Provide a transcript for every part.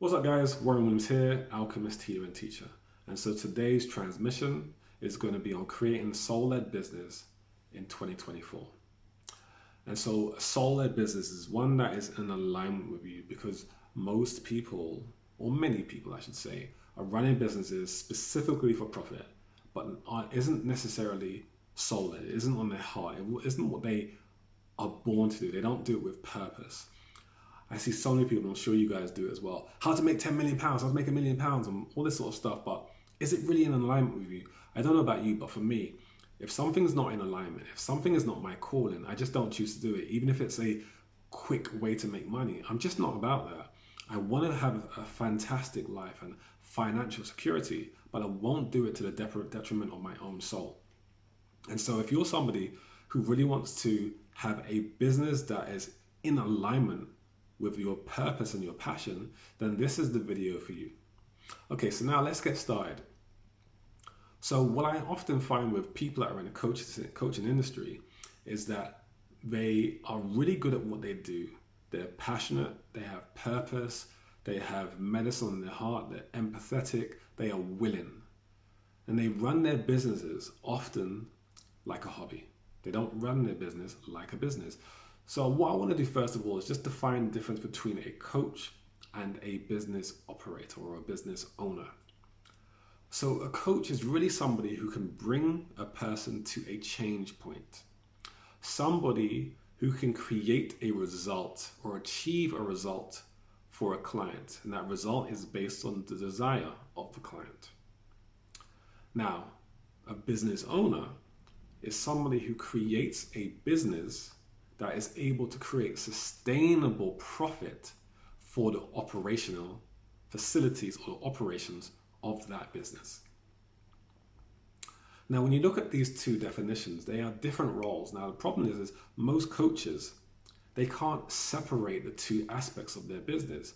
What's up guys, Warren Williams here, alchemist, healer and teacher. And so today's transmission is going to be on creating soul-led business in 2024. And so a soul-led business is one that is in alignment with you because most people, or many people I should say, are running businesses specifically for profit, but isn't necessarily soul-led, it isn't on their heart, it isn't what they are born to do. They don't do it with purpose. I see so many people, I'm sure you guys do it as well. How to make 10 million pounds, how to make £1 million and all this sort of stuff. But is it really in alignment with you? I don't know about you, but for me, if something's not in alignment, if something is not my calling, I just don't choose to do it. Even if it's a quick way to make money, I'm just not about that. I want to have a fantastic life and financial security, but I won't do it to the detriment of my own soul. And so if you're somebody who really wants to have a business that is in alignment with your purpose and your passion, then this is the video for you. Okay, so now let's get started. So what I often find with people that are in the coaching industry is that they are really good at what they do. They're passionate, they have purpose, they have medicine in their heart, they're empathetic, they are willing. And they run their businesses often like a hobby. They don't run their business like a business. So what I want to do first of all is just define the difference between a coach and a business operator or a business owner. So a coach is really somebody who can bring a person to a change point. Somebody who can create a result or achieve a result for a client. And that result is based on the desire of the client. Now, a business owner is somebody who creates a business that is able to create sustainable profit for the operational facilities or the operations of that business. Now, when you look at these two definitions, they are different roles. Now, the problem is most coaches, they can't separate the two aspects of their business.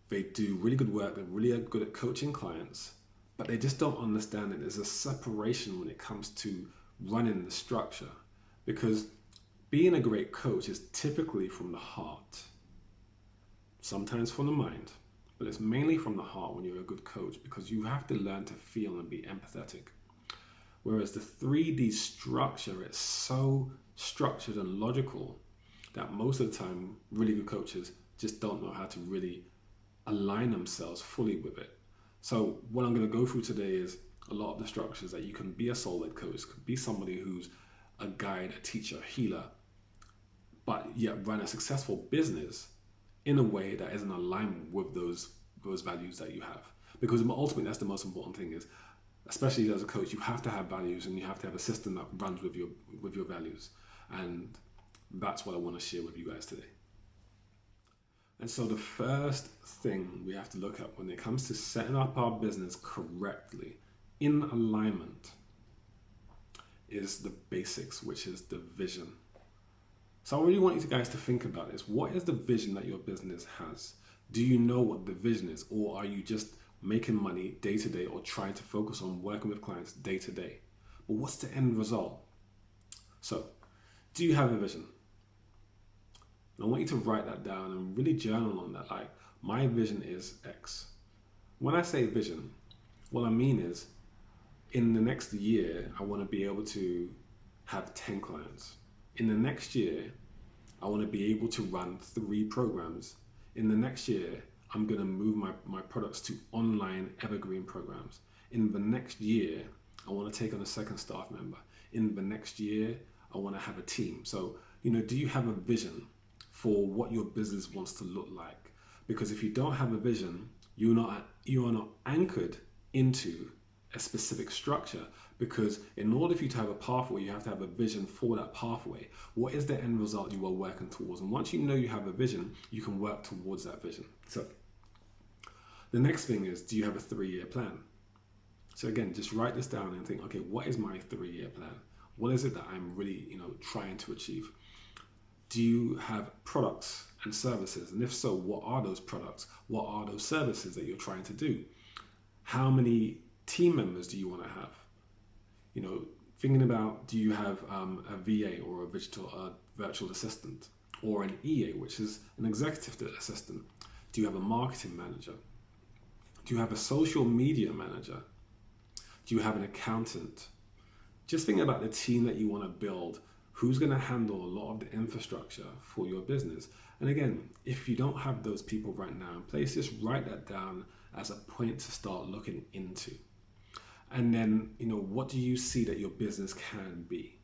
They do really good work, they're really good at coaching clients, but they just don't understand that there's a separation when it comes to running the structure. Because being a great coach is typically from the heart, sometimes from the mind, but it's mainly from the heart when you're a good coach because you have to learn to feel and be empathetic. Whereas the 3D structure is so structured and logical that most of the time really good coaches just don't know how to really align themselves fully with it. So what I'm going to go through today is a lot of the structures that you can be a soul-led coach, could be somebody who's a guide, a teacher, a healer, but yet run a successful business in a way that is in alignment with those values that you have. Because ultimately, that's the most important thing is, especially as a coach, you have to have values and you have to have a system that runs with your values. And that's what I want to share with you guys today. And so the first thing we have to look at when it comes to setting up our business correctly, in alignment, is the basics, which is the vision. So I really want you guys to think about this. What is the vision that your business has? Do you know what the vision is? Or are you just making money day to day or trying to focus on working with clients day to day? But what's the end result? So, do you have a vision? And I want you to write that down and really journal on that. Like, my vision is X. When I say vision, what I mean is, in the next year, I want to be able to have 10 clients. In the next year, I want to be able to run 3 programs. In the next year, I'm going to move my products to online evergreen programs. In the next year, I want to take on a second staff member. In the next year, I want to have a team. So, do you have a vision for what your business wants to look like? Because if you don't have a vision, you are not anchored into a specific structure, because in order for you to have a pathway, you have to have a vision for that pathway. What is the end result you are working towards? And once you know you have a vision, you can work towards that vision. So the next thing is, do you have a 3-year plan? So again, just write this down and think, okay, what is my 3-year plan? What is it that I'm really, trying to achieve? Do you have products and services? And if so, what are those products? What are those services that you're trying to do? How many team members do you want to have? Thinking about, do you have a VA or a virtual assistant, or an EA, which is an executive assistant? Do you have a marketing manager? Do you have a social media manager? Do you have an accountant? Just think about the team that you want to build. Who's going to handle a lot of the infrastructure for your business? And again, if you don't have those people right now in place, just write that down as a point to start looking into. And then, what do you see that your business can be?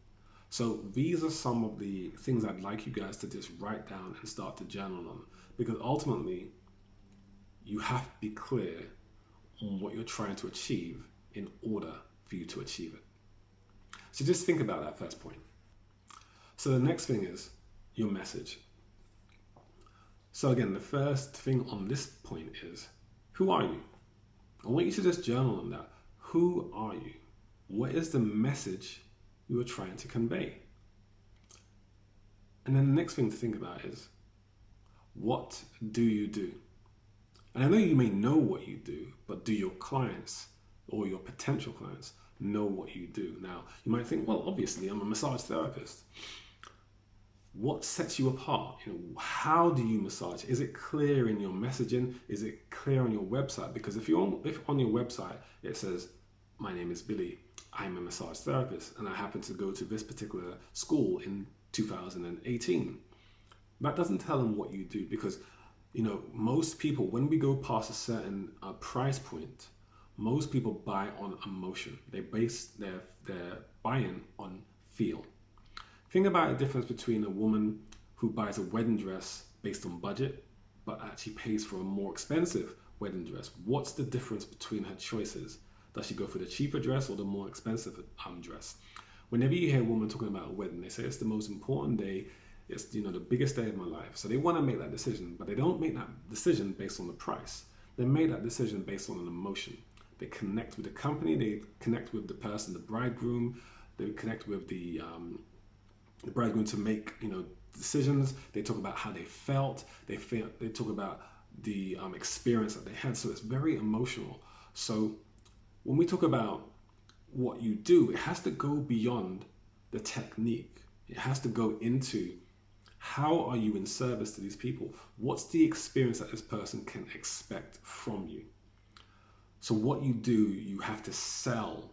So these are some of the things I'd like you guys to just write down and start to journal on, because ultimately you have to be clear on what you're trying to achieve in order for you to achieve it. So just think about that first point. So the next thing is your message. So again, the first thing on this point is, who are you? I want you to just journal on that. Who are you? What is the message you are trying to convey? And then the next thing to think about is, what do you do? And I know you may know what you do, but do your clients or your potential clients know what you do? Now, you might think, well, obviously I'm a massage therapist. What sets you apart? How do you massage? Is it clear in your messaging? Is it clear on your website? Because if on your website it says, my name is Billy, I'm a massage therapist, and I happen to go to this particular school in 2018, that doesn't tell them what you do, because most people, when we go past a certain price point, most people buy on emotion. They base their buy-in on feel. Think about the difference between a woman who buys a wedding dress based on budget, but actually pays for a more expensive wedding dress. What's the difference between her choices? Does she go for the cheaper dress or the more expensive dress? Whenever you hear a woman talking about a wedding, they say it's the most important day. It's the biggest day of my life. So they want to make that decision, but they don't make that decision based on the price. They make that decision based on an emotion. They connect with the company. They connect with the person, the bridegroom. They connect with the bridegroom to make decisions. They talk about how they felt. They talk about the experience that they had. So it's very emotional. So when we talk about what you do, it has to go beyond the technique. It has to go into, how are you in service to these people? What's the experience that this person can expect from you? So what you do, you have to sell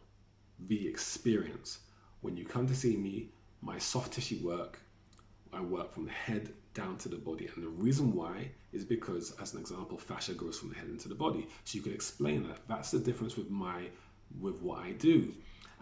the experience. When you come to see me, my soft tissue work, I work from the head down to the body. And the reason why is because, as an example, fascia goes from the head into the body. So you could explain that. That's the difference with what I do.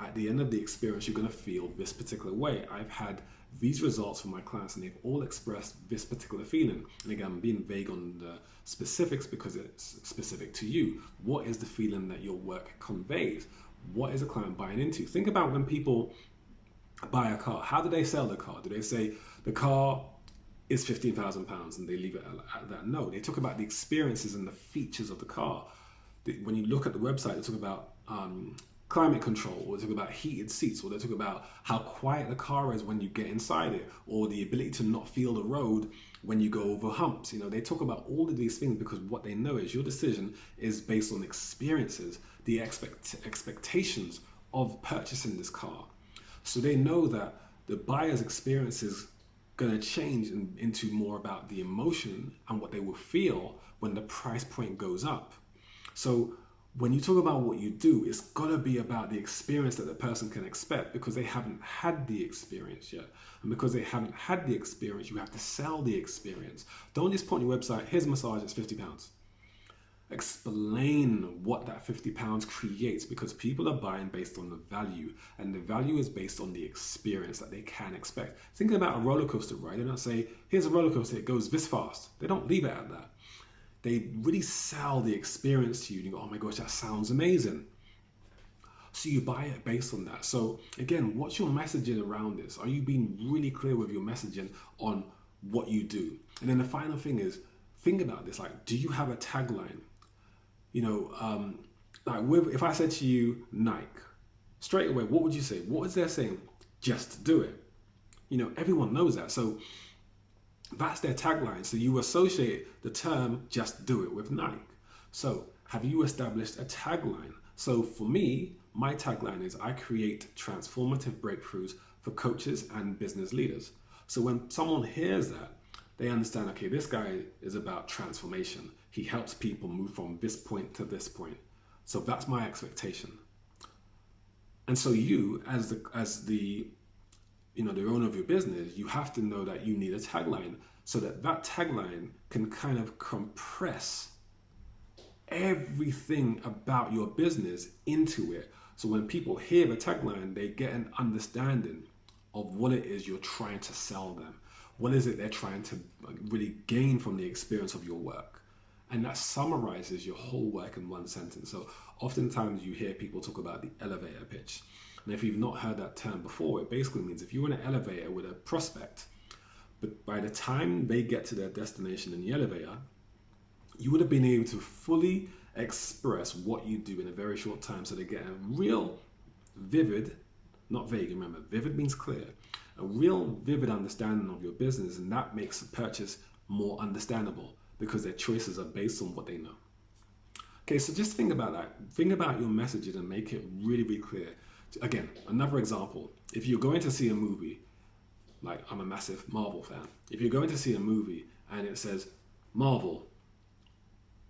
At the end of the experience, you're going to feel this particular way. I've had these results from my clients and they've all expressed this particular feeling. And again, I'm being vague on the specifics because it's specific to you. What is the feeling that your work conveys? What is a client buying into? Think about when people buy a car. How do they sell the car? Do they say the car is £15,000 and they leave it at that? No, they talk about the experiences and the features of the car. When you look at the website, they talk about climate control, or they talk about heated seats, or they talk about how quiet the car is when you get inside it, or the ability to not feel the road when you go over humps. They talk about all of these things because what they know is your decision is based on experiences, the expectations of purchasing this car. So they know that the buyer's experience is going to change into more about the emotion and what they will feel when the price point goes up. So when you talk about what you do, it's got to be about the experience that the person can expect, because they haven't had the experience yet. And because they haven't had the experience, you have to sell the experience. Don't just put on your website, here's a massage, it's £50. Explain what that £50 creates, because people are buying based on the value, and the value is based on the experience that they can expect. Thinking about a roller coaster ride, they don't say, here's a roller coaster, it goes this fast. They don't leave it at that. They really sell the experience to you. You go, oh my gosh, that sounds amazing. So you buy it based on that. So again, what's your messaging around this? Are you being really clear with your messaging on what you do? And then the final thing is, think about this. Like, do you have a tagline? If I said to you, Nike, straight away, what would you say? What is there saying? Just do it. Everyone knows that. So that's their tagline. So you associate the term just do it with Nike. So have you established a tagline? So for me, my tagline is, I create transformative breakthroughs for coaches and business leaders. So when someone hears that, they understand, okay, this guy is about transformation. He helps people move from this point to this point. So that's my expectation. And so you, as the the owner of your business, you have to know that you need a tagline, so that that tagline can kind of compress everything about your business into it. So when people hear the tagline, they get an understanding of what it is you're trying to sell them. What is it they're trying to really gain from the experience of your work? And that summarizes your whole work in one sentence. So oftentimes you hear people talk about the elevator pitch. And if you've not heard that term before, it basically means if you're in an elevator with a prospect, but by the time they get to their destination in the elevator, you would have been able to fully express what you do in a very short time, so they get a real vivid, not vague, remember, vivid means clear, a real vivid understanding of your business, and that makes the purchase more understandable because their choices are based on what they know. Okay, so just think about that. Think about your messages and make it really, really clear. Again, another example, if you're going to see a movie, like I'm a massive Marvel fan, if you're going to see a movie and it says, Marvel,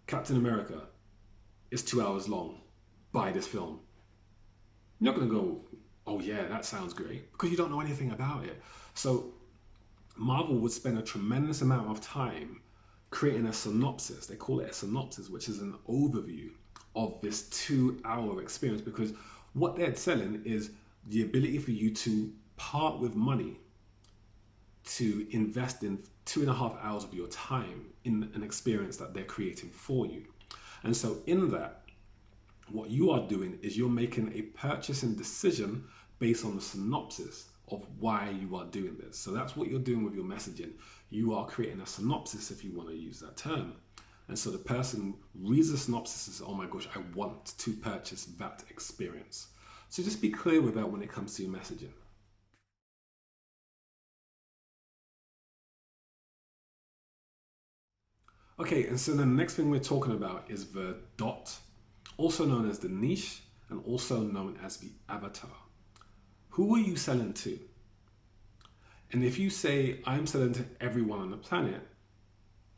Captain America is 2 hours long, buy this film. You're not going to go, oh yeah, that sounds great, because you don't know anything about it. So Marvel would spend a tremendous amount of time creating a synopsis. They call it a synopsis, which is an overview of this 2 hour experience, because what they're selling is the ability for you to part with money to invest in 2.5 hours of your time in an experience that they're creating for you. And so in that, what you are doing is you're making a purchasing decision based on the synopsis of why you are doing this. So that's what you're doing with your messaging. You are creating a synopsis, if you want to use that term. And so the person reads the synopsis and says, oh my gosh, I want to purchase that experience. So just be clear with that when it comes to your messaging. Okay, and so the next thing we're talking about is the dot, also known as the niche and also known as the avatar. Who are you selling to? And if you say, I'm selling to everyone on the planet,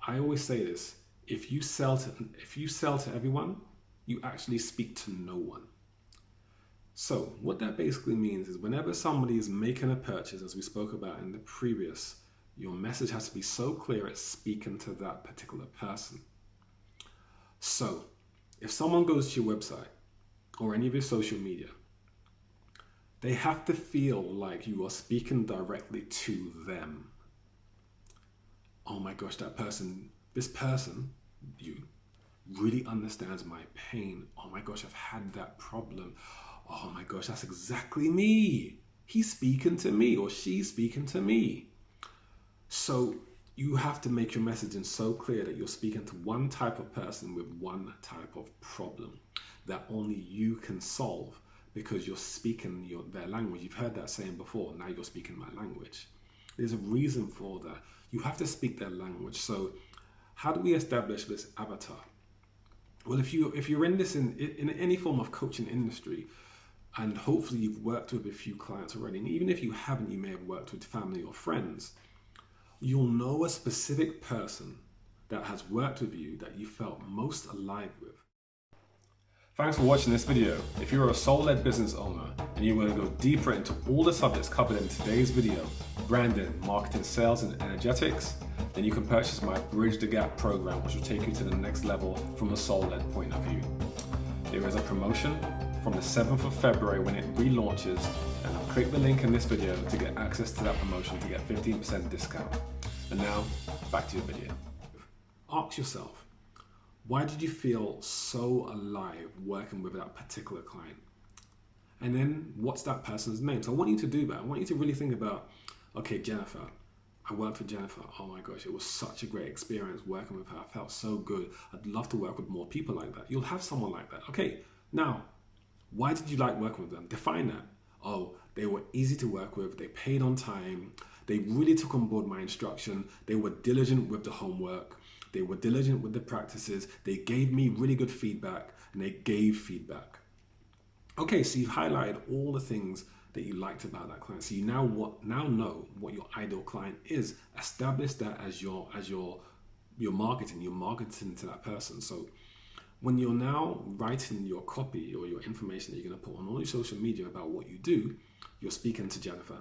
I always say this, if you sell to everyone, you actually speak to no one. So what that basically means is whenever somebody is making a purchase, as we spoke about in the previous, your message has to be so clear it's speaking to that particular person. So if someone goes to your website or any of your social media, they have to feel like you are speaking directly to them. Oh my gosh, this person, you, really understands my pain. Oh my gosh, I've had that problem. Oh my gosh, that's exactly me. He's speaking to me or she's speaking to me. So you have to make your messaging so clear that you're speaking to one type of person with one type of problem that only you can solve, because you're speaking their language. You've heard that saying before, now you're speaking my language. There's a reason for that. You have to speak their language. So how do we establish this avatar? Well, if you're in this in any form of coaching industry, and hopefully you've worked with a few clients already, and even if you haven't, you may have worked with family or friends, you'll know a specific person that has worked with you that you felt most alive with. Thanks for watching this video. If you're a soul-led business owner and you want to go deeper into all the subjects covered in today's video, branding, marketing, sales, and energetics, then you can purchase my Bridge the Gap program, which will take you to the next level from a soul-led point of view. There is a promotion from the 7th of February when it relaunches, and I'll click the link in this video to get access to that promotion to get 15% discount. And now, back to your video. Ask yourself, why did you feel so alive working with that particular client? And then what's that person's name? So I want you to do that. I want you to really think about, okay, Jennifer, I worked with Jennifer. Oh my gosh, it was such a great experience working with her. I felt so good. I'd love to work with more people like that. You'll have someone like that. Okay, now, why did you like working with them? Define that. Oh, they were easy to work with. They paid on time. They really took on board my instruction. They were diligent with the homework. They were diligent with the practices. They gave me really good feedback, and they gave feedback. Okay, so you've highlighted all the things that you liked about that client. So you now know what your ideal client is. Establish that as your you're marketing to that person. So when you're now writing your copy or your information that you're going to put on all your social media about what you do, you're speaking to Jennifer.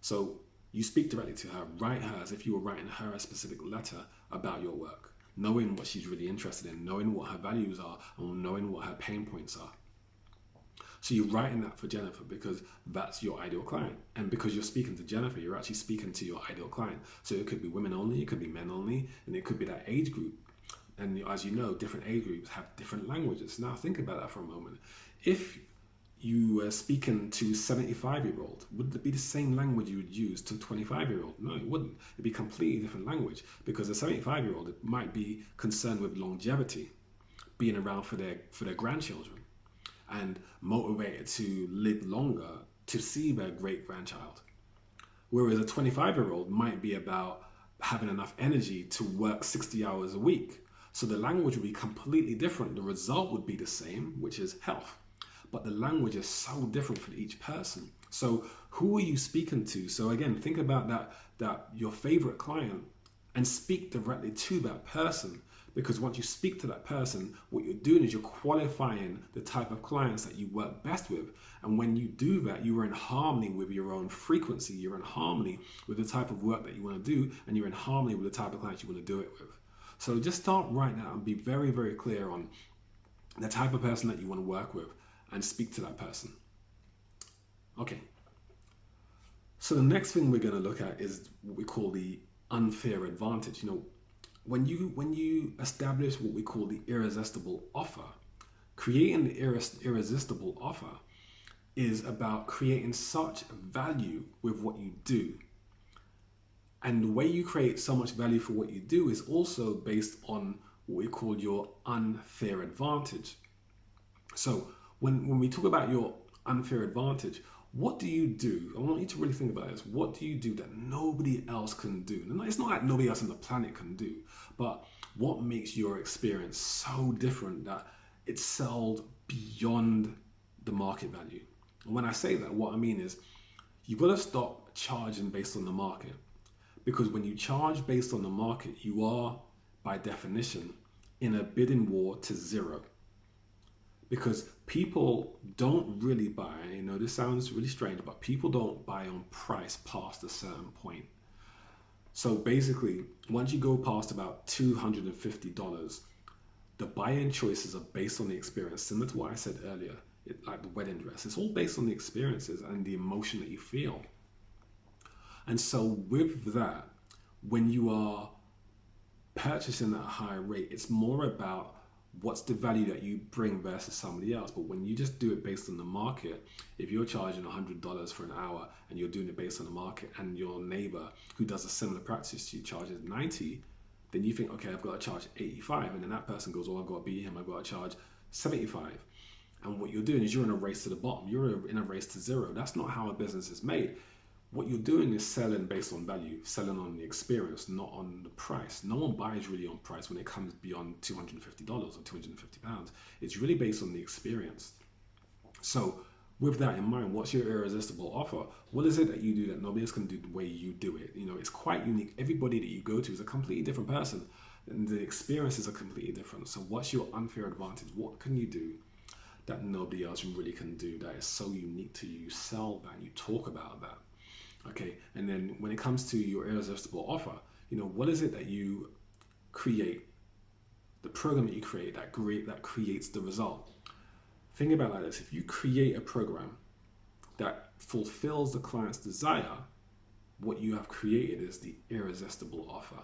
So you speak directly to her, write her as if you were writing her a specific letter about your work, knowing what she's really interested in, knowing what her values are, and knowing what her pain points are. So you're writing that for Jennifer because that's your ideal client. And because you're speaking to Jennifer, you're actually speaking to your ideal client. So it could be women only, it could be men only, and it could be that age group. And as you know, different age groups have different languages. Now think about that for a moment. If you were speaking to 75-year-old, would it be the same language you would use to 25-year-old? No, it wouldn't. It'd be completely different language because a 75-year-old might be concerned with longevity, being around for their grandchildren, and motivated to live longer to see their great-grandchild. Whereas a 25-year-old might be about having enough energy to work 60 hours a week. So the language would be completely different. The result would be the same, which is health. But the language is so different for each person. So who are you speaking to? So again, think about that your favorite client and speak directly to that person. Because once you speak to that person, what you're doing is you're qualifying the type of clients that you work best with. And when you do that, you are in harmony with your own frequency. You're in harmony with the type of work that you want to do, and you're in harmony with the type of clients you want to do it with. So just start right now and be very, very clear on the type of person that you want to work with and speak to that person. Okay. So the next thing we're going to look at is what we call the unfair advantage. You know, when you establish what we call the irresistible offer, creating the irresistible offer is about creating such value with what you do. And the way you create so much value for what you do is also based on what we call your unfair advantage. So when we talk about your unfair advantage, what do you do? I want you to really think about this. What do you do that nobody else can do? And it's not like nobody else on the planet can do, but what makes your experience so different that it's sold beyond the market value? And when I say that, what I mean is you've got to stop charging based on the market. Because when you charge based on the market, you are, by definition, in a bidding war to zero. Because people don't really buy, you know, this sounds really strange, but people don't buy on price past a certain point. So basically, once you go past about $250, the buying choices are based on the experience, similar to what I said earlier, like the wedding dress. It's all based on the experiences and the emotion that you feel. And so with that, when you are purchasing at a higher rate, it's more about what's the value that you bring versus somebody else. But when you just do it based on the market, if you're charging $100 for an hour and you're doing it based on the market, and your neighbor who does a similar practice to you charges 90, then you think, okay, I've got to charge 85. And then that person goes, oh, I've got to beat him, I've got to charge 75. And what you're doing is you're in a race to the bottom. You're in a race to zero. That's not how a business is made. What you're doing is selling based on value, selling on the experience, not on the price. No one buys really on price when it comes beyond $250 or £250. It's really based on the experience. So with that in mind, what's your irresistible offer? What is it that you do that nobody else can do the way you do it? You know, it's quite unique. Everybody that you go to is a completely different person, and the experiences are completely different. So what's your unfair advantage? What can you do that nobody else really can do that is so unique to you? You sell that, you talk about that. Okay, and then when it comes to your irresistible offer, you know, what is it that you create, the program that you create that creates the result? Think about it like this. If you create a program that fulfills the client's desire, what you have created is the irresistible offer,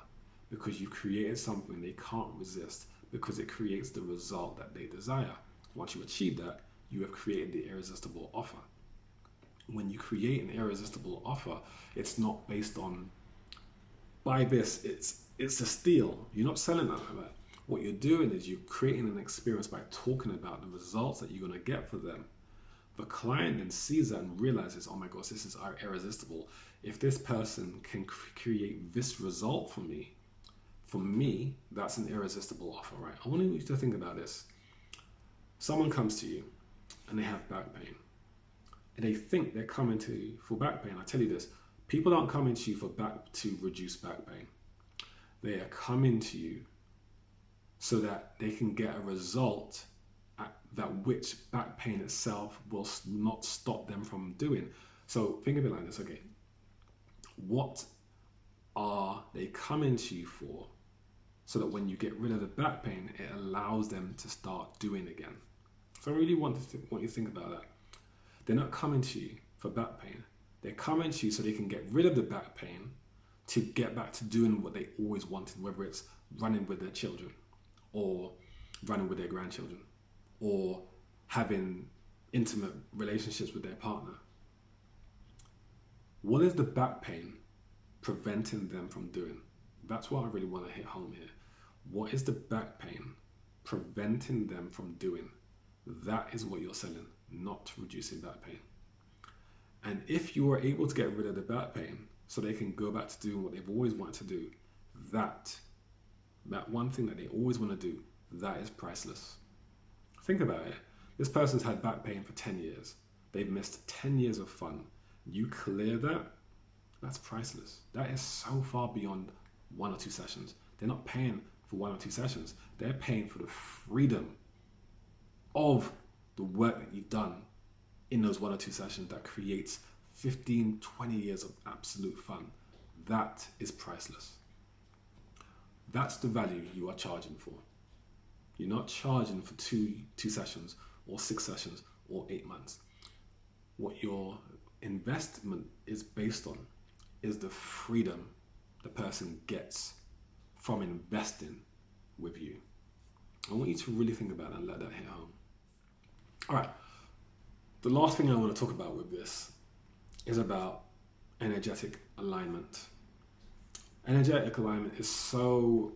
because you created something they can't resist because it creates the result that they desire. Once you achieve that, you have created the irresistible offer. When you create an irresistible offer, it's not based on buy this, it's a steal. You're not selling that like that. What you're doing is you're creating an experience by talking about the results that you're going to get for them. The client then sees that and realizes, oh my gosh, this is irresistible. If this person can create this result for me, that's an irresistible offer, right? I want you to think about this. Someone comes to you and they have back pain. And they think they're coming to you for back pain. I tell you this, people aren't coming to you to reduce back pain. They are coming to you so that they can get a result that which back pain itself will not stop them from doing. So think of it like this, okay? What are they coming to you for? So that when you get rid of the back pain, it allows them to start doing again. So I really want you to think about that. They're not coming to you for back pain. They're coming to you so they can get rid of the back pain to get back to doing what they always wanted, whether it's running with their children or running with their grandchildren or having intimate relationships with their partner. What is the back pain preventing them from doing? That's what I really want to hit home here. What is the back pain preventing them from doing? That is what you're selling, not reducing back pain. And if you are able to get rid of the back pain so they can go back to doing what they've always wanted to do, that one thing that they always want to do, that is priceless. Think about it. This person's had back pain for 10 years. They've missed 10 years of fun. You clear that, that's priceless. That is so far beyond 1 or 2 sessions. They're not paying for 1 or 2 sessions. They're paying for the freedom of the work that you've done in those 1 or 2 sessions that creates 15, 20 years of absolute fun. That is priceless. That's the value you are charging for. You're not charging for two sessions or 6 sessions or 8 months. What your investment is based on is the freedom the person gets from investing with you. I want you to really think about that and let that hit home. All right. The last thing I want to talk about with this is about energetic alignment. Energetic alignment is so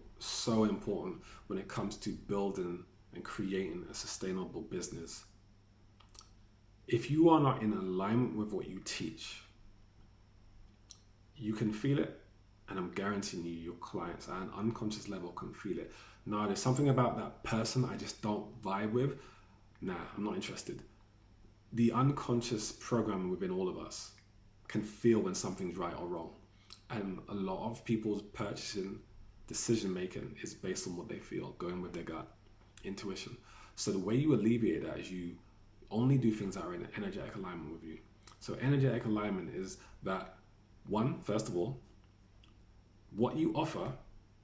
important when it comes to building and creating a sustainable business. If you are not in alignment with what you teach, you can feel it, and I'm guaranteeing you, your clients at an unconscious level can feel it. Now, there's something about that person I just don't vibe with. Nah, I'm not interested. The unconscious program within all of us can feel when something's right or wrong. And a lot of people's purchasing decision making is based on what they feel, going with their gut, intuition. So the way you alleviate that is you only do things that are in energetic alignment with you. So energetic alignment is that, one, first of all, what you offer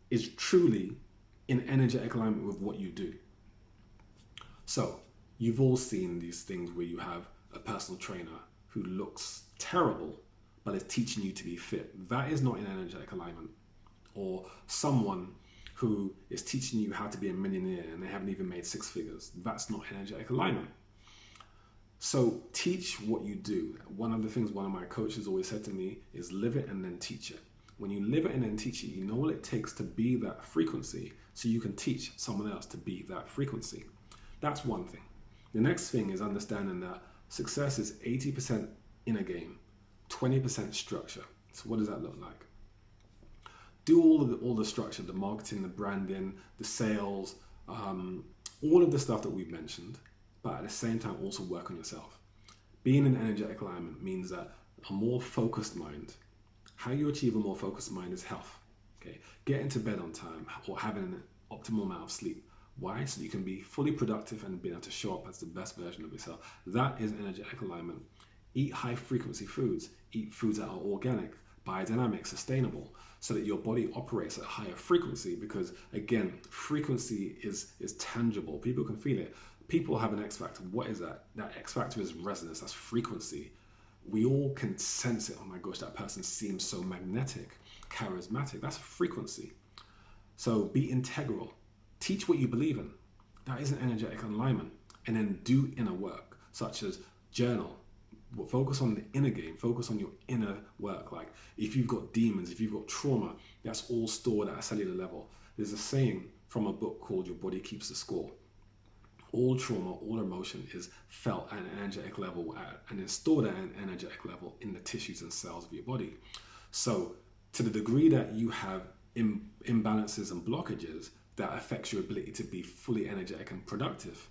is truly in energetic alignment with what you do. So you've all seen these things where you have a personal trainer who looks terrible but is teaching you to be fit. That is not in energetic alignment. Or someone who is teaching you how to be a millionaire and they haven't even made 6 figures. That's not energetic alignment. So teach what you do. One of the things one of my coaches always said to me is live it and then teach it. When you live it and then teach it, you know what it takes to be that frequency so you can teach someone else to be that frequency. That's one thing. The next thing is understanding that success is 80% inner game, 20% structure. So what does that look like? Do all the structure, the marketing, the branding, the sales, all of the stuff that we've mentioned, but at the same time also work on yourself. Being in energetic alignment means that a more focused mind. How you achieve a more focused mind is health. Okay, getting to bed on time or having an optimal amount of sleep. Why? So you can be fully productive and be able to show up as the best version of yourself. That is energetic alignment. Eat high frequency foods. Eat foods that are organic, biodynamic, sustainable, so that your body operates at a higher frequency, because again, frequency is tangible. People can feel it. People have an X factor. What is that? That X factor is resonance. That's frequency. We all can sense it. Oh my gosh, that person seems so magnetic, charismatic. That's frequency. So be integral. Teach what you believe in. That is an energetic alignment. And then do inner work, such as journal. Focus on the inner game. Focus on your inner work. Like if you've got demons, if you've got trauma, that's all stored at a cellular level. There's a saying from a book called Your Body Keeps the Score. All trauma, all emotion is felt at an energetic level and is stored at an energetic level in the tissues and cells of your body. So to the degree that you have imbalances and blockages that affects your ability to be fully energetic and productive,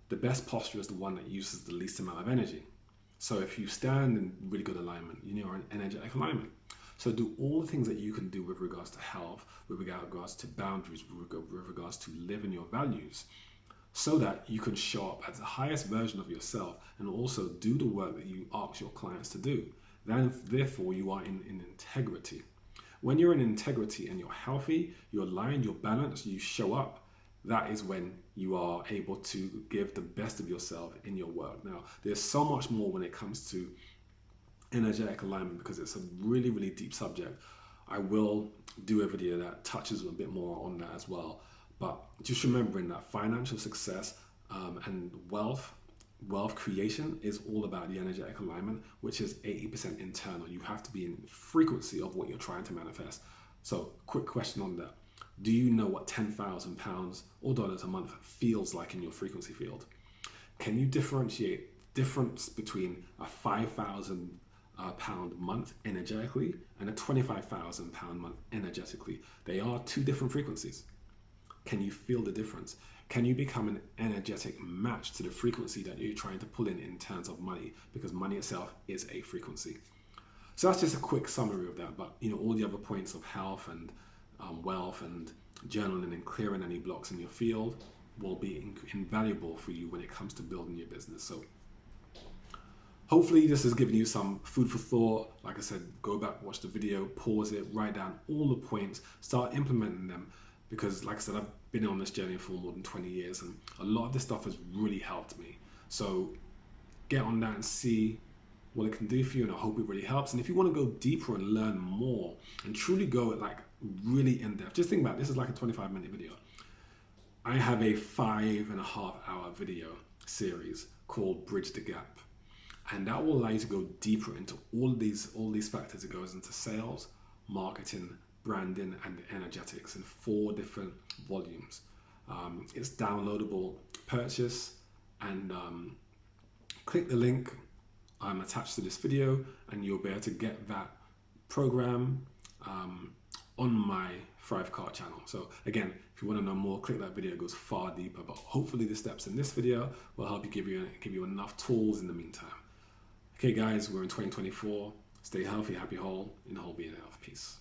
the best posture is the one that uses the least amount of energy. So if you stand in really good alignment, you're in energetic alignment. So do all the things that you can do with regards to health, with regards to boundaries, with regards to living your values, so that you can show up as the highest version of yourself and also do the work that you ask your clients to do. Then, therefore, you are in integrity. When you're in integrity and you're healthy, you're aligned, you're balanced, you show up, that is when you are able to give the best of yourself in your work. Now, there's so much more when it comes to energetic alignment because it's a really, really deep subject. I will do a video that touches a bit more on that as well. But just remembering that financial success and wealth creation is all about the energetic alignment, which is 80% internal. You have to be in frequency of what you're trying to manifest. So, quick question on that. Do you know what £10,000 or dollars a month feels like in your frequency field? Can you differentiate the difference between a £5,000 month energetically and a £25,000 month energetically? They are two different frequencies. Can you feel the difference? Can you become an energetic match to the frequency that you're trying to pull in terms of money? Because money itself is a frequency. So that's just a quick summary of that. But all the other points of health and wealth and journaling and clearing any blocks in your field will be invaluable for you when it comes to building your business. So hopefully this has given you some food for thought. Like I said, go back, watch the video, pause it, write down all the points, start implementing them. Because like I said, I've been on this journey for more than 20 years and a lot of this stuff has really helped me. So get on that and see what it can do for you, and I hope it really helps. And if you want to go deeper and learn more and truly go really in depth, just think about it, this is like a 25-minute video. I have a 5.5-hour video series called Bridge the Gap, and that will allow you to go deeper into all these factors. It goes into sales, marketing, branding, and energetics in 4 different volumes. It's downloadable, purchase, and click the link attached to this video and you'll be able to get that program on my Thrive Cart channel. So again, if you want to know more, click that video. It goes far deeper, but hopefully the steps in this video will help you give you enough tools in the meantime. Okay guys, we're in 2024. Stay healthy, happy, whole, in whole being health. Peace.